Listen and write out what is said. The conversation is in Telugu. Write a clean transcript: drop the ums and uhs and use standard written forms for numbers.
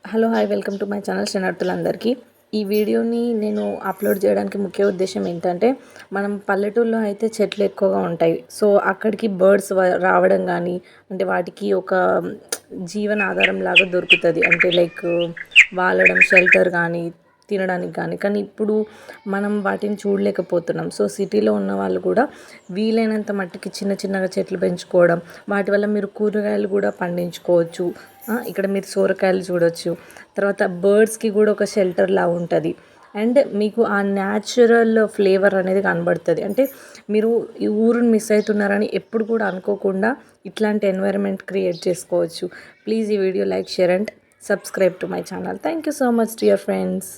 Hello! Hi! Welcome to my channel శరణార్థులందరికీ. ఈ వీడియోని నేను అప్‌లోడ్ చేయడానికి ముఖ్య ఉద్దేశ్యం ఏంటంటే, మనం పల్లెటూరులో అయితే చెట్లు ఎక్కువగా ఉంటాయి. సో, అక్కడికి బర్డ్స్ రావడం గానీ, అంటే వాటికి ఒక జీవనాధారం లాగా దొరుకుతది. అంటే లైక్ వాలడం, షెల్టర్ గానీ, తినడానికి గానీ. కానీ ఇప్పుడు మనం వాటిని చూడలేకపోతున్నాం. సో, సిటీలో ఉన్న వాళ్ళు కూడా వీలైనంత మట్టికి చిన్న చిన్నగా చెట్లు పెంచుకోవడం, వాటి వల్ల మీరు కూరగాయలు కూడా పండించుకోవచ్చు. ఇక్కడ మీరు సోరకాయలు చూడొచ్చు. తర్వాత బర్డ్స్‌కి గూడా ఒక షెల్టర్‌లా ఉంటది. అండ్ మీకు ఆ న్యాచురల్ ఫ్లేవర్ అనేది కనబడుతది. అంటే మీరు ఈ ఊరుని మిస్ అయితున్నారని ఎప్పుడు కూడా అనుకోకుండా ఇట్లాంటి ఎన్వైర్న్‌మెంట్ క్రియేట్ చేసుకోవచ్చు. ప్లీజ్ ఈ video like, share and subscribe to my channel. Thank you so much dear friends.